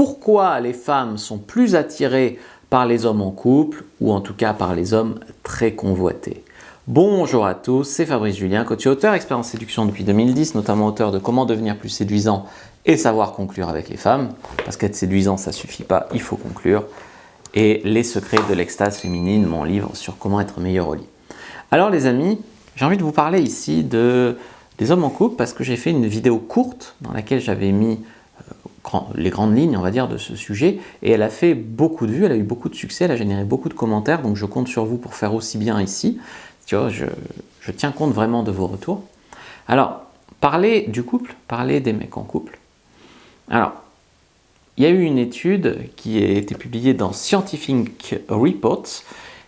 pourquoi les femmes sont plus attirées par les hommes en couple, ou en tout cas par les hommes très convoités. Bonjour à tous, c'est Fabrice Julien, coach et auteur, expert en séduction depuis 2010, notamment auteur de Comment devenir plus séduisant et savoir conclure avec les femmes, parce qu'être séduisant ça suffit pas, il faut conclure, et Les secrets de l'extase féminine, mon livre sur comment être meilleur au lit. Alors les amis, j'ai envie de vous parler ici des hommes en couple, parce que j'ai fait une vidéo courte dans laquelle j'avais mis les grandes lignes, on va dire, de ce sujet, et elle a fait beaucoup de vues, elle a eu beaucoup de succès, elle a généré beaucoup de commentaires, donc je compte sur vous pour faire aussi bien ici. Tu vois, je tiens compte vraiment de vos retours. Alors, parler du couple, parler des mecs en couple. Alors, il y a eu une étude qui a été publiée dans Scientific Reports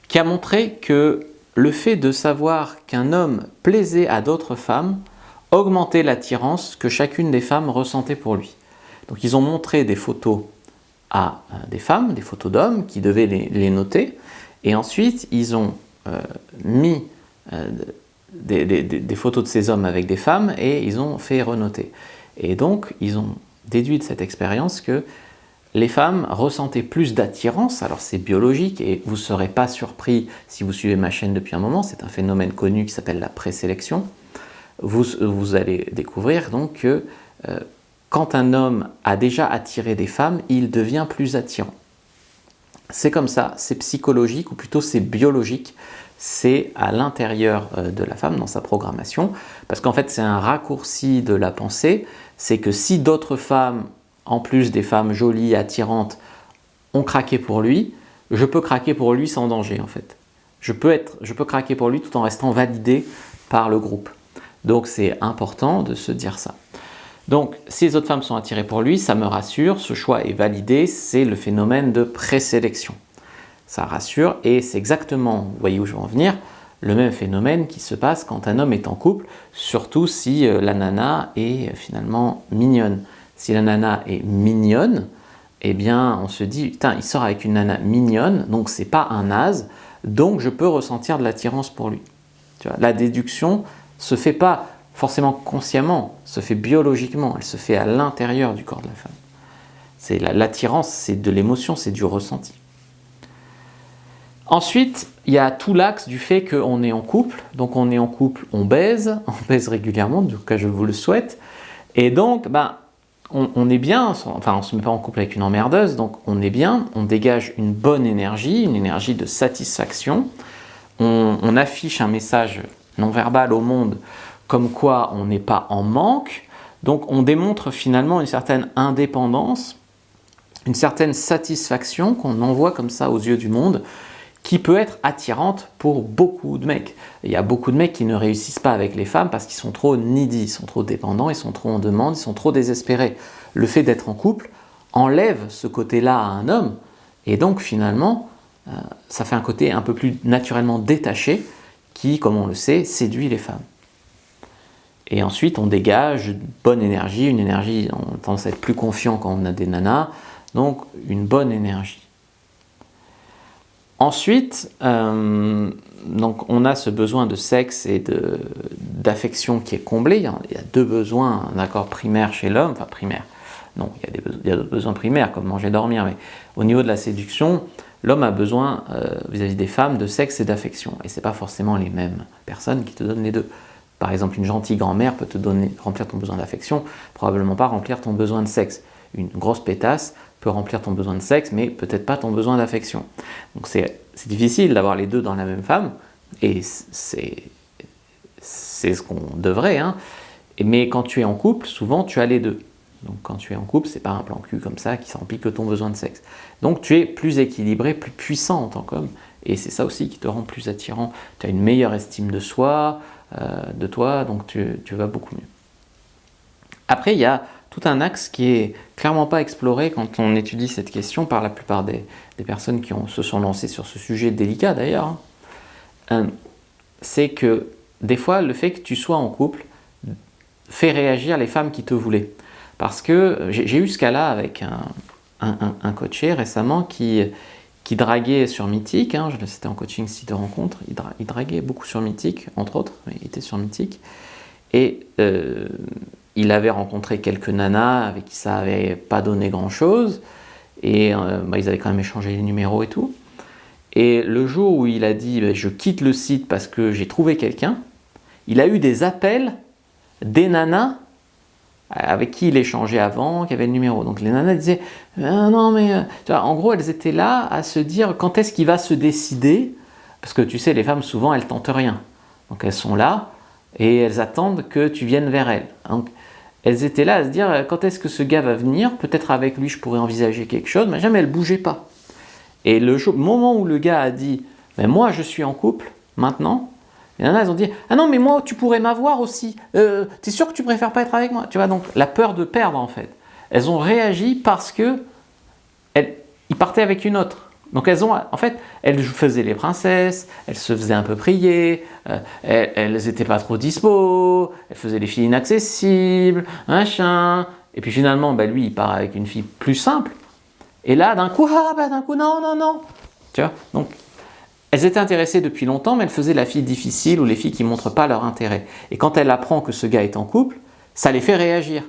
qui a montré que le fait de savoir qu'un homme plaisait à d'autres femmes augmentait l'attirance que chacune des femmes ressentait pour lui. Donc ils ont montré des photos à des femmes, des photos d'hommes qui devaient les noter, et ensuite ils ont mis des photos de ces hommes avec des femmes et ils ont fait renoter. Et donc ils ont déduit de cette expérience que les femmes ressentaient plus d'attirance, alors c'est biologique et vous ne serez pas surpris si vous suivez ma chaîne depuis un moment, c'est un phénomène connu qui s'appelle la présélection. Vous allez découvrir donc que quand un homme a déjà attiré des femmes, il devient plus attirant. C'est comme ça, c'est psychologique, ou plutôt c'est biologique, c'est à l'intérieur de la femme, dans sa programmation, parce qu'en fait c'est un raccourci de la pensée, c'est que si d'autres femmes, en plus des femmes jolies, attirantes, ont craqué pour lui, je peux craquer pour lui sans danger en fait. Je peux craquer pour lui tout en restant validé par le groupe. Donc c'est important de se dire ça. Donc, si les autres femmes sont attirées pour lui, ça me rassure, ce choix est validé, c'est le phénomène de présélection. Ça rassure et c'est exactement, vous voyez où je veux en venir, le même phénomène qui se passe quand un homme est en couple, surtout si la nana est finalement mignonne. Si la nana est mignonne, eh bien on se dit, putain, il sort avec une nana mignonne, donc c'est pas un naze, donc je peux ressentir de l'attirance pour lui. Tu vois, la déduction se fait pas forcément consciemment, se fait biologiquement, elle se fait à l'intérieur du corps de la femme. L'attirance, c'est de l'émotion, c'est du ressenti. Ensuite, il y a tout l'axe du fait qu'on est en couple, donc on est en couple, on baise régulièrement, en tout cas je vous le souhaite, et donc on est bien, enfin on ne se met pas en couple avec une emmerdeuse, donc on est bien, on dégage une bonne énergie, une énergie de satisfaction, on affiche un message non verbal au monde comme quoi on n'est pas en manque, donc on démontre finalement une certaine indépendance, une certaine satisfaction qu'on envoie comme ça aux yeux du monde, qui peut être attirante pour beaucoup de mecs. Il y a beaucoup de mecs qui ne réussissent pas avec les femmes parce qu'ils sont trop needy, ils sont trop dépendants, ils sont trop en demande, ils sont trop désespérés. Le fait d'être en couple enlève ce côté-là à un homme, et donc finalement, ça fait un côté un peu plus naturellement détaché qui, comme on le sait, séduit les femmes. Et ensuite, on dégage une bonne énergie, on a tendance à être plus confiant quand on a des nanas, donc une bonne énergie. Ensuite, donc on a ce besoin de sexe et d'affection qui est comblé. Il y a deux besoins, d'accord, primaires chez l'homme, enfin primaires, non, il y a d'autres besoins primaires comme manger, dormir, mais au niveau de la séduction, l'homme a besoin vis-à-vis des femmes de sexe et d'affection. Et ce n'est pas forcément les mêmes personnes qui te donnent les deux. Par exemple, une gentille grand-mère peut te remplir ton besoin d'affection, probablement pas remplir ton besoin de sexe. Une grosse pétasse peut remplir ton besoin de sexe, mais peut-être pas ton besoin d'affection. Donc c'est difficile d'avoir les deux dans la même femme, et c'est ce qu'on devrait, hein. Mais quand tu es en couple, souvent tu as les deux. Donc quand tu es en couple, c'est pas un plan cul comme ça qui ne remplit que ton besoin de sexe. Donc tu es plus équilibré, plus puissant en tant qu'homme, et c'est ça aussi qui te rend plus attirant. Tu as une meilleure estime de soi, de toi, donc tu vas beaucoup mieux. Après, il y a tout un axe qui est clairement pas exploré quand on étudie cette question par la plupart des personnes qui se sont lancées sur ce sujet délicat d'ailleurs. C'est que des fois, le fait que tu sois en couple fait réagir les femmes qui te voulaient. Parce que j'ai eu ce cas-là avec un coaché récemment qui draguait sur Mythique, hein, c'était en coaching site de rencontre, il draguait beaucoup sur Mythique, entre autres, mais il était sur Mythique, et il avait rencontré quelques nanas avec qui ça n'avait pas donné grand-chose, et ils avaient quand même échangé les numéros et tout. Et le jour où il a dit je quitte le site parce que j'ai trouvé quelqu'un, il a eu des appels des nanas avec qui il échangeait avant, qui avaient le numéro. Donc les nanas disaient non mais tu vois, en gros elles étaient là à se dire quand est-ce qu'il va se décider, parce que tu sais les femmes souvent elles tentent rien, donc elles sont là et elles attendent que tu viennes vers elles. Donc elles étaient là à se dire quand est-ce que ce gars va venir, peut-être avec lui je pourrais envisager quelque chose, mais jamais elles bougeaient pas. Et le moment où le gars a dit mais moi je suis en couple maintenant, les nanas elles ont dit ah non mais moi tu pourrais m'avoir aussi, t'es sûr que tu préfères pas être avec moi, tu vois, donc la peur de perdre en fait. Elles ont réagi parce que il partait avec une autre. Donc elles faisaient les princesses, elles se faisaient un peu prier, elles n'étaient pas trop dispo, elles faisaient les filles inaccessibles, machin. Et puis finalement, lui, il part avec une fille plus simple. Et là, d'un coup, non, non, non. Tu vois, donc elles étaient intéressées depuis longtemps, mais elles faisaient la fille difficile ou les filles qui ne montrent pas leur intérêt. Et quand elle apprend que ce gars est en couple, ça les fait réagir.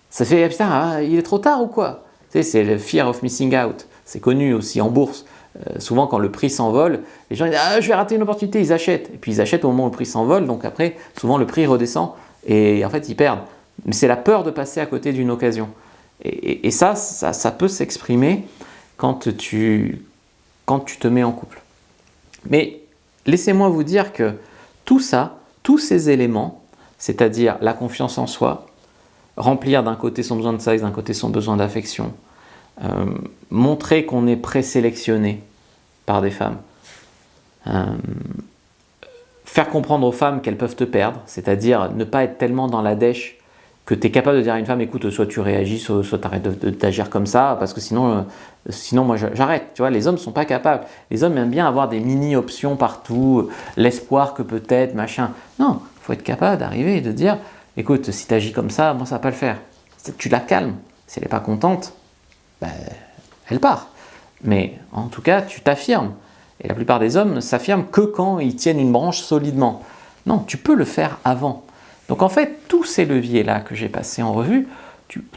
Ça fait, putain, il est trop tard ou quoi? Tu sais, c'est le fear of missing out. C'est connu aussi en bourse. Souvent, quand le prix s'envole, les gens disent « Ah, je vais rater une opportunité », ils achètent. Et puis, ils achètent au moment où le prix s'envole, donc après, souvent, le prix redescend et en fait, ils perdent. Mais c'est la peur de passer à côté d'une occasion. Et ça peut s'exprimer quand tu te mets en couple. Mais laissez-moi vous dire que tout ça, tous ces éléments, c'est-à-dire la confiance en soi, remplir d'un côté son besoin de sexe, d'un côté son besoin d'affection, montrer qu'on est présélectionné par des femmes, faire comprendre aux femmes qu'elles peuvent te perdre, c'est-à-dire ne pas être tellement dans la dèche que tu es capable de dire à une femme écoute, soit tu réagis, soit tu arrêtes d'agir comme ça, parce que sinon moi j'arrête. Tu vois, les hommes ne sont pas capables. Les hommes aiment bien avoir des mini-options partout, l'espoir que peut-être, machin. Non, il faut être capable d'arriver et de dire écoute, si tu agis comme ça, moi ça ne va pas le faire. Tu la calmes. Si elle n'est pas contente, elle part. Mais en tout cas, tu t'affirmes. Et la plupart des hommes ne s'affirment que quand ils tiennent une branche solidement. Non, tu peux le faire avant. Donc en fait, tous ces leviers-là que j'ai passés en revue,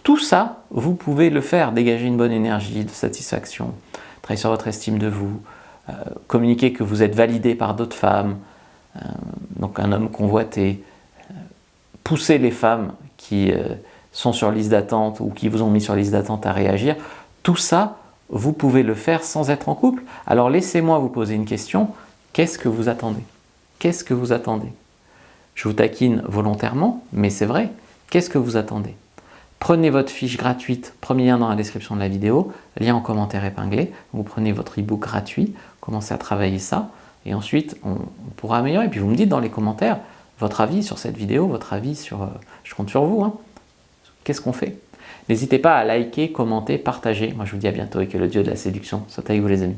tout ça, vous pouvez le faire. Dégager une bonne énergie de satisfaction, travailler sur votre estime de vous, communiquer que vous êtes validé par d'autres femmes, donc un homme convoité, pousser les femmes qui sont sur liste d'attente ou qui vous ont mis sur liste d'attente à réagir. Tout ça, vous pouvez le faire sans être en couple. Alors laissez-moi vous poser une question. Qu'est-ce que vous attendez? Qu'est-ce que vous attendez? Je vous taquine volontairement, mais c'est vrai. Qu'est-ce que vous attendez? Prenez votre fiche gratuite, premier lien dans la description de la vidéo, lien en commentaire épinglé. Vous prenez votre e-book gratuit, commencez à travailler ça, et ensuite on pourra améliorer. Et puis vous me dites dans les commentaires votre avis sur cette vidéo, votre avis sur... je compte sur vous. Qu'est-ce qu'on fait? N'hésitez pas à liker, commenter, partager. Moi je vous dis à bientôt et que le Dieu de la séduction soit avec vous les amis.